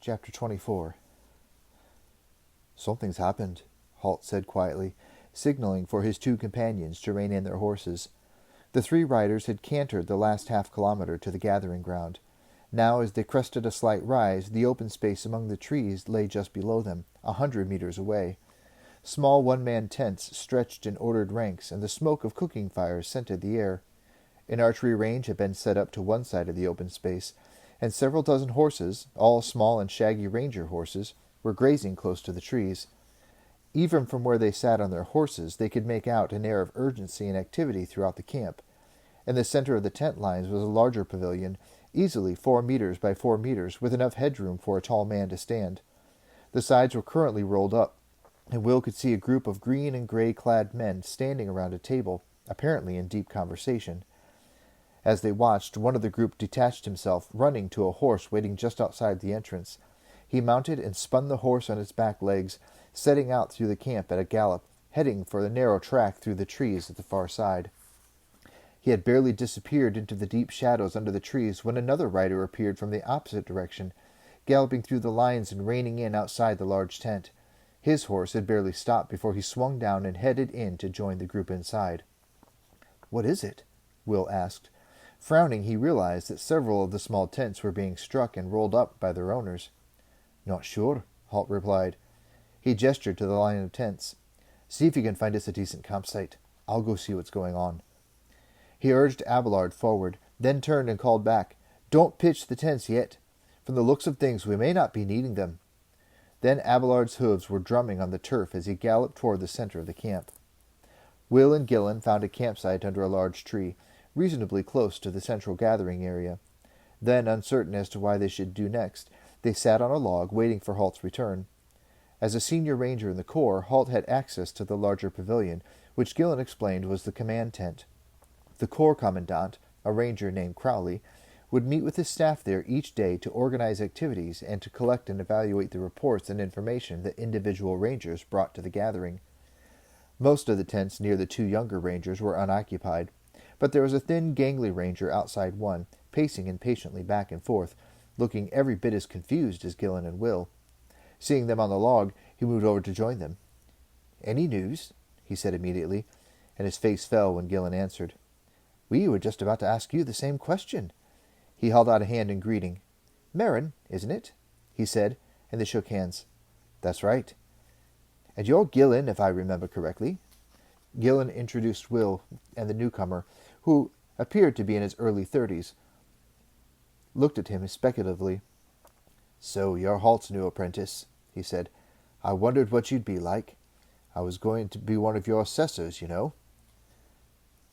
Chapter 24. Something's happened, Halt said quietly, signaling for his two companions to rein in their horses. The three riders had cantered the last half-kilometer to the gathering ground. Now, as they crested a slight rise, the open space among the trees lay just below them, 100 meters away. Small one-man tents stretched in ordered ranks, and the smoke of cooking fires scented the air. An archery range had been set up to one side of the open space, and several dozen horses, all small and shaggy ranger horses, were grazing close to the trees. Even from where they sat on their horses, they could make out an air of urgency and activity throughout the camp. In the center of the tent lines was a larger pavilion, easily 4 meters by 4 meters, with enough headroom for a tall man to stand. The sides were currently rolled up, and Will could see a group of green and gray-clad men standing around a table, apparently in deep conversation. As they watched, one of the group detached himself, running to a horse waiting just outside the entrance. He mounted and spun the horse on its back legs, setting out through the camp at a gallop, heading for the narrow track through the trees at the far side. He had barely disappeared into the deep shadows under the trees when another rider appeared from the opposite direction, galloping through the lines and reining in outside the large tent. His horse had barely stopped before he swung down and headed in to join the group inside. "What is it?" Will asked. Frowning, he realized that several of the small tents were being struck and rolled up by their owners. "Not sure," Halt replied. He gestured to the line of tents. "See if you can find us a decent campsite. I'll go see what's going on." He urged Abelard forward, then turned and called back, "Don't pitch the tents yet. From the looks of things, we may not be needing them." Then Abelard's hooves were drumming on the turf as he galloped toward the center of the camp. Will and Gillen found a campsite under a large tree, reasonably close to the central gathering area. Then, uncertain as to why they should do next, they sat on a log, waiting for Halt's return. As a senior ranger in the Corps, Halt had access to the larger pavilion, which Gillen explained was the command tent. The Corps Commandant, a ranger named Crowley, would meet with his staff there each day to organize activities and to collect and evaluate the reports and information that individual rangers brought to the gathering. Most of the tents near the two younger rangers were unoccupied, but there was a thin, gangly ranger outside one, pacing impatiently back and forth, looking every bit as confused as Gillen and Will. Seeing them on the log, he moved over to join them. "Any news?" he said immediately, and his face fell when Gillen answered. "We were just about to ask you the same question." He held out a hand in greeting. "Marin, isn't it?" he said, and they shook hands. "That's right." "And you're Gillen, if I remember correctly." Gillen introduced Will, and the newcomer, who appeared to be in his early 30s, looked at him speculatively. "So you're Halt's new apprentice," he said. "I wondered what you'd be like. I was going to be one of your assessors, you know."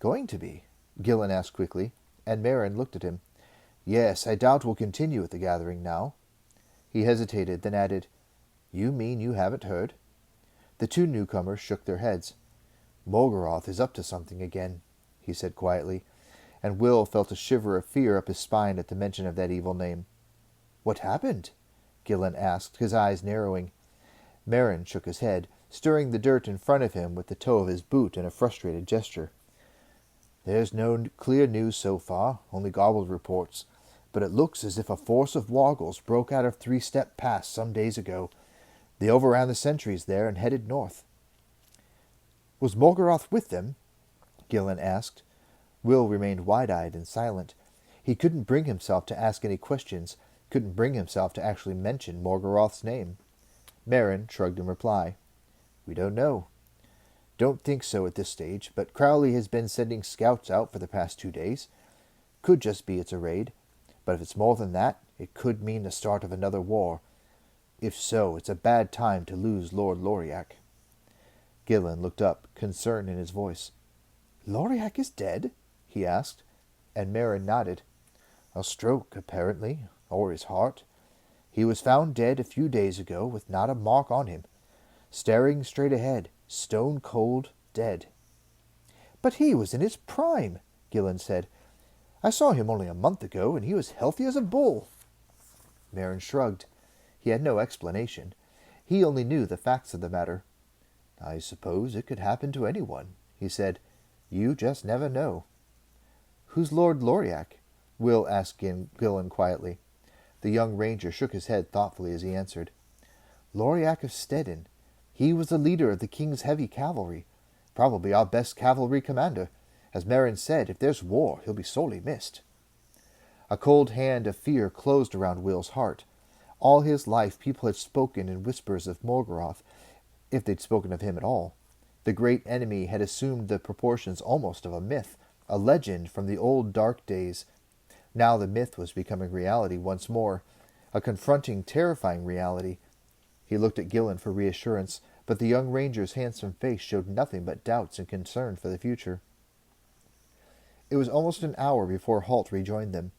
"Going to be?" Gillen asked quickly, and Marin looked at him. "Yes, I doubt we'll continue at the gathering now." He hesitated, then added, "You mean you haven't heard?" The two newcomers shook their heads. "Morgarath is up to something again," he said quietly, and Will felt a shiver of fear up his spine at the mention of that evil name. "What happened?" Gillen asked, his eyes narrowing. Marin shook his head, stirring the dirt in front of him with the toe of his boot in a frustrated gesture. "There's no clear news so far, only garbled reports, but it looks as if a force of Woggles broke out of Three-Step Pass some days ago. They overran the sentries there and headed north." "Was Morgarath with them?" Gillen asked. Will remained wide-eyed and silent. He couldn't bring himself to ask any questions, couldn't bring himself to actually mention Morgarath's name. Marin shrugged in reply. "We don't know. Don't think so at this stage, but Crowley has been sending scouts out for the past 2 days. Could just be it's a raid, but if it's more than that, it could mean the start of another war. If so, it's a bad time to lose Lord Loriak." Gillen looked up, concern in his voice. "Loriak is dead?" he asked, and Marin nodded. "A stroke, apparently, or his heart. He was found dead a few days ago with not a mark on him. Staring straight ahead, stone cold, dead." "But he was in his prime," Gillen said. "I saw him only a month ago, and he was healthy as a bull." Marin shrugged. He had no explanation. He only knew the facts of the matter. "I suppose it could happen to anyone," he said. "You just never know." "Who's Lord Loriak?" Will asked Gillen quietly. The young ranger shook his head thoughtfully as he answered. Loriac of Stedin. He was the leader of the king's heavy cavalry. Probably our best cavalry commander. As Marin said, if there's war, he'll be sorely missed. A cold hand of fear closed around Will's heart. All his life people had spoken in whispers of Morgarath, if they'd spoken of him at all. The great enemy had assumed the proportions almost of a myth, a legend from the old dark days. Now the myth was becoming reality once more, a confronting, terrifying reality. He looked at Gillen for reassurance, but the young ranger's handsome face showed nothing but doubts and concern for the future. It was almost an hour before Halt rejoined them.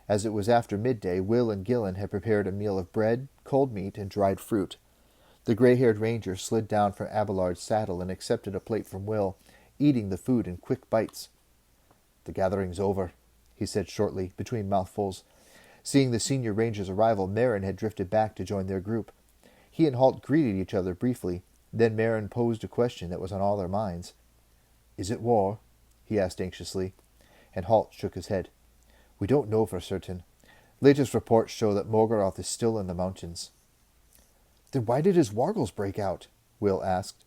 As it was after midday, Will and Gillen had prepared a meal of bread, cold meat, and dried fruit. The gray-haired ranger slid down from Abelard's saddle and accepted a plate from Will, eating the food in quick bites. "The gathering's over," he said shortly, between mouthfuls. Seeing the senior ranger's arrival, Marin had drifted back to join their group. He and Halt greeted each other briefly. Then Marin posed a question that was on all their minds. "Is it war?" he asked anxiously, and Halt shook his head. "We don't know for certain. Latest reports show that Morgarath is still in the mountains." "Then why did his Wargals break out?" Will asked.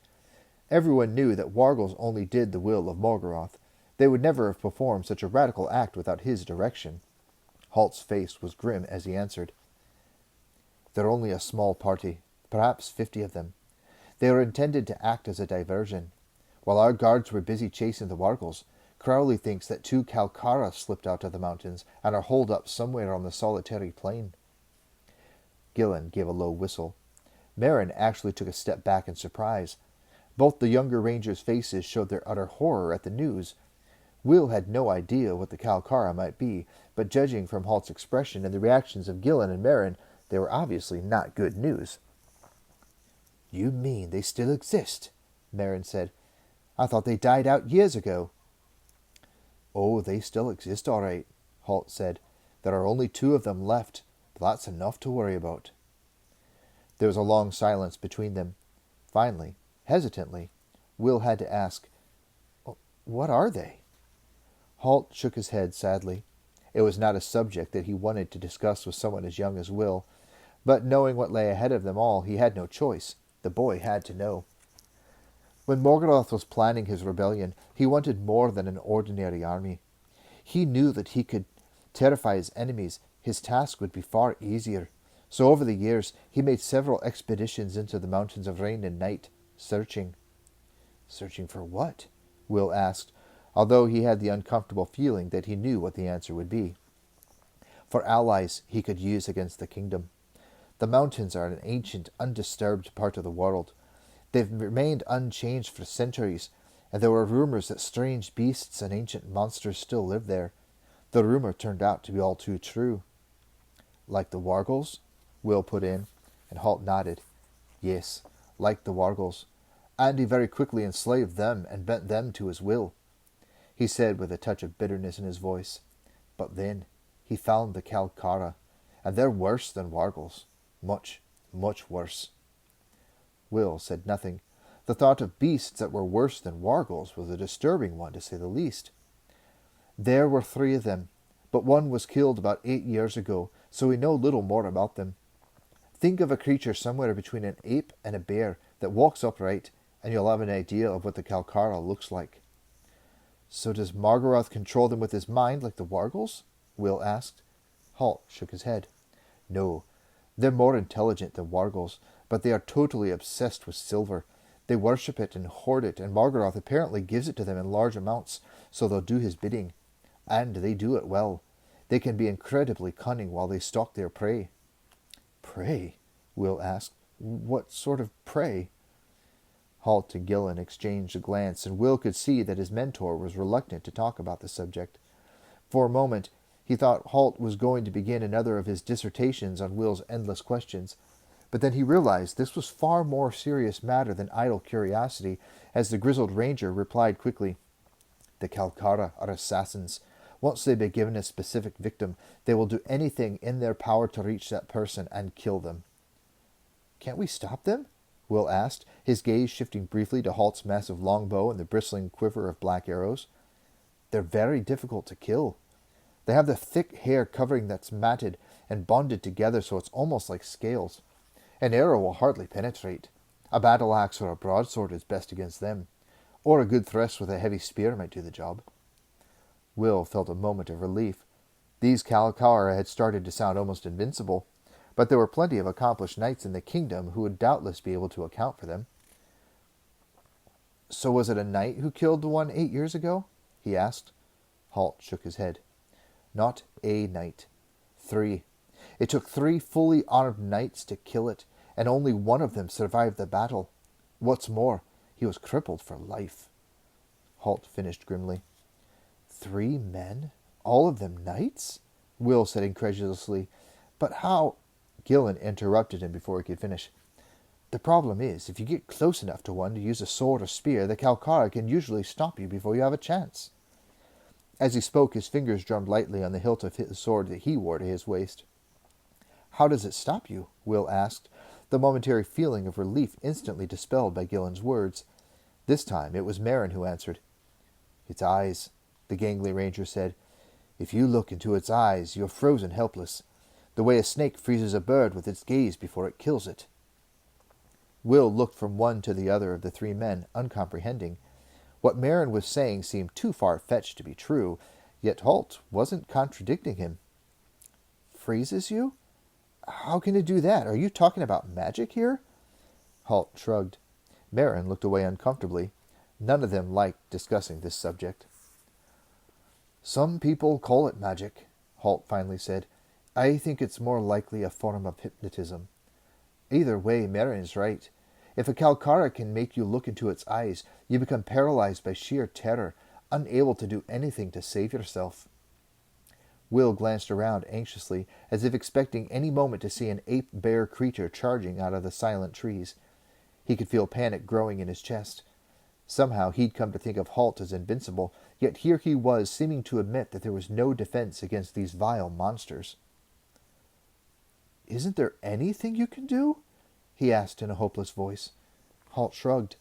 Everyone knew that Wargals only did the will of Morgarath. They would never have performed such a radical act without his direction. Halt's face was grim as he answered. "They're only a small party, perhaps 50 of them. They were intended to act as a diversion. While our guards were busy chasing the Wargals, Crowley thinks that 2 Calcara slipped out of the mountains and are holed up somewhere on the solitary plain." Gillen gave a low whistle. Marin actually took a step back in surprise. Both the younger rangers' faces showed their utter horror at the news. Will had no idea what the Calcara might be, but judging from Halt's expression and the reactions of Gillen and Marin, they were obviously not good news. "You mean they still exist?" Marin said. "I thought they died out years ago." "Oh, they still exist all right," Halt said. "There are only 2 of them left, but that's enough to worry about." There was a long silence between them. Finally, hesitantly, Will had to ask, "What are they?" Halt shook his head sadly. It was not a subject that he wanted to discuss with someone as young as Will, but knowing what lay ahead of them all, he had no choice. The boy had to know. When Morgarath was planning his rebellion, he wanted more than an ordinary army. He knew that he could terrify his enemies. His task would be far easier. So over the years, he made several expeditions into the mountains of Rain and Night, searching. "Searching for what?" Will asked, although he had the uncomfortable feeling that he knew what the answer would be. "For allies he could use against the kingdom. The mountains are an ancient, undisturbed part of the world. They've remained unchanged for centuries, and there were rumors that strange beasts and ancient monsters still live there. The rumor turned out to be all too true." "Like the Wargals?" Will put in, and Halt nodded. "Yes, like the Wargals. And he very quickly enslaved them and bent them to his will," he said with a touch of bitterness in his voice. "But then he found the Calcara, and they're worse than Wargals. Much, much worse." Will said nothing. The thought of beasts that were worse than Wargals was a disturbing one, to say the least. "There were 3 of them, but one was killed about 8 years ago, so we know little more about them. Think of a creature somewhere between an ape and a bear that walks upright, and you'll have an idea of what the Calcara looks like." "So does Morgarath control them with his mind like the Wargals?" Will asked. Halt shook his head. "No, they're more intelligent than Wargals, but they are totally obsessed with silver. They worship it and hoard it, and Morgarath apparently gives it to them in large amounts, so they'll do his bidding. And they do it well. They can be incredibly cunning while they stalk their prey." "Prey?" Will asked. "What sort of prey?" Halt and Gillen exchanged a glance, and Will could see that his mentor was reluctant to talk about the subject. For a moment, he thought Halt was going to begin another of his dissertations on Will's endless questions, but then he realized this was far more serious matter than idle curiosity, as the grizzled ranger replied quickly, "The Calcara are assassins. Once they've been given a specific victim, they will do anything in their power to reach that person and kill them." "Can't we stop them?" Will asked, his gaze shifting briefly to Halt's massive longbow and the bristling quiver of black arrows. "They're very difficult to kill. They have the thick hair covering that's matted, and bonded together so it's almost like scales. An arrow will hardly penetrate. A battle axe or a broadsword is best against them, or a good thrust with a heavy spear might do the job. Will felt a moment of relief. These Calcara had started to sound almost invincible, but there were plenty of accomplished knights in the kingdom who would doubtless be able to account for them. "So was it a knight who killed the one 8 years ago?" he asked. Halt shook his head. "Not a knight. 3. It took 3 fully armed knights to kill it, and only one of them survived the battle. What's more, he was crippled for life." Halt finished grimly. 3 men? All of them knights?" Will said incredulously. "But how—" Gillen interrupted him before he could finish. "The problem is, if you get close enough to one to use a sword or spear, the Calcara can usually stop you before you have a chance." As he spoke, his fingers drummed lightly on the hilt of the sword that he wore to his waist. "How does it stop you?" Will asked, the momentary feeling of relief instantly dispelled by Gillen's words. This time it was Marin who answered. "Its eyes," the gangly ranger said. "If you look into its eyes, you're frozen helpless, the way a snake freezes a bird with its gaze before it kills it." Will looked from one to the other of the 3 men, uncomprehending. What Marin was saying seemed too far-fetched to be true, yet Halt wasn't contradicting him. "Freezes you? How can it do that? Are you talking about magic here?" Halt shrugged. Marin looked away uncomfortably. None of them liked discussing this subject. "Some people call it magic," Halt finally said. "I think it's more likely a form of hypnotism. Either way, Marin's right. If a Calcara can make you look into its eyes, you become paralyzed by sheer terror, unable to do anything to save yourself." Will glanced around anxiously, as if expecting any moment to see an ape-bear creature charging out of the silent trees. He could feel panic growing in his chest. Somehow he'd come to think of Halt as invincible, yet here he was seeming to admit that there was no defense against these vile monsters. "Isn't there anything you can do?" he asked in a hopeless voice. Halt shrugged.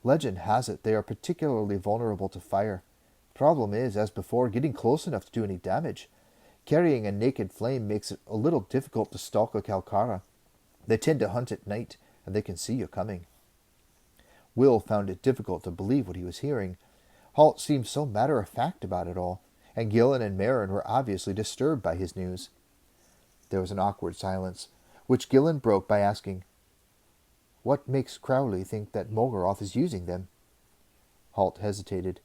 "Legend has it they are particularly vulnerable to fire. Problem is, as before, getting close enough to do any damage. Carrying a naked flame makes it a little difficult to stalk a Calcara. They tend to hunt at night, and they can see you coming." Will found it difficult to believe what he was hearing. Halt seemed so matter-of-fact about it all, and Gillen and Marin were obviously disturbed by his news. There was an awkward silence, which Gillen broke by asking, "What makes Crowley think that Morgarath is using them?" Halt hesitated.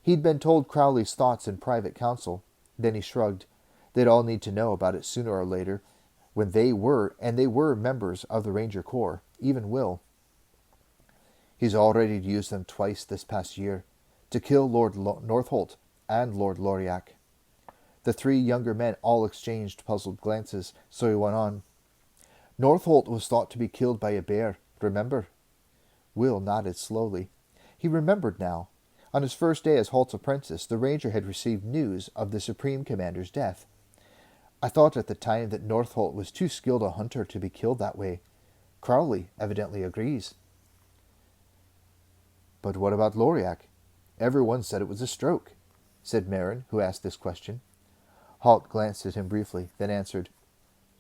He'd been told Crowley's thoughts in private council. Then he shrugged. They'd all need to know about it sooner or later, when they were members of the Ranger Corps, even Will. "He's already used them twice this past year, to kill Lord Northolt and Lord Loriac." The 3 younger men all exchanged puzzled glances, so he went on. "Northolt was thought to be killed by a bear, remember?" Will nodded slowly. He remembered now. On his first day as Halt's apprentice, the ranger had received news of the Supreme Commander's death. "I thought at the time that Northolt was too skilled a hunter to be killed that way. Crowley evidently agrees." "But what about Loriac? Everyone said it was a stroke," said Marin, who asked this question. Halt glanced at him briefly, then answered,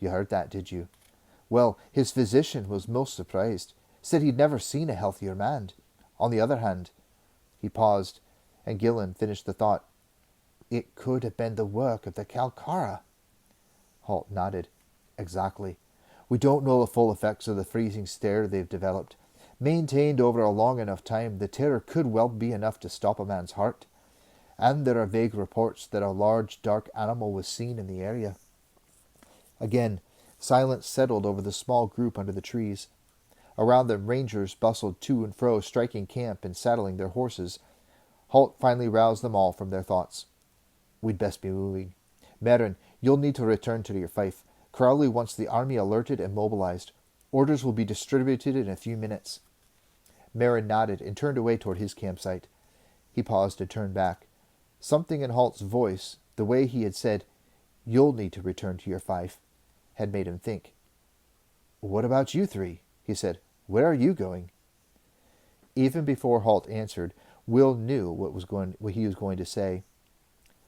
"You heard that, did you? Well, his physician was most surprised, said he'd never seen a healthier man. On the other hand—" He paused, and Gillen finished the thought. "It could have been the work of the Calcara." Halt nodded. "Exactly. We don't know the full effects of the freezing stare they've developed. Maintained over a long enough time, the terror could well be enough to stop a man's heart. And there are vague reports that a large, dark animal was seen in the area." Again, silence settled over the small group under the trees. Around them, rangers bustled to and fro, striking camp and saddling their horses. Halt finally roused them all from their thoughts. "We'd best be moving. Marin, you'll need to return to your fief. Crowley wants the army alerted and mobilized. Orders will be distributed in a few minutes." Marin nodded and turned away toward his campsite. He paused and turned back. Something in Halt's voice, the way he had said, "You'll need to return to your fief," had made him think. "What about you 3? He said. "Where are you going?" Even before Halt answered, Will knew what he was going to say.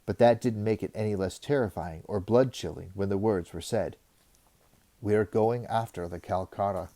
but that didn't make it any less terrifying or blood-chilling when the words were said. "We are going after the Calcara,"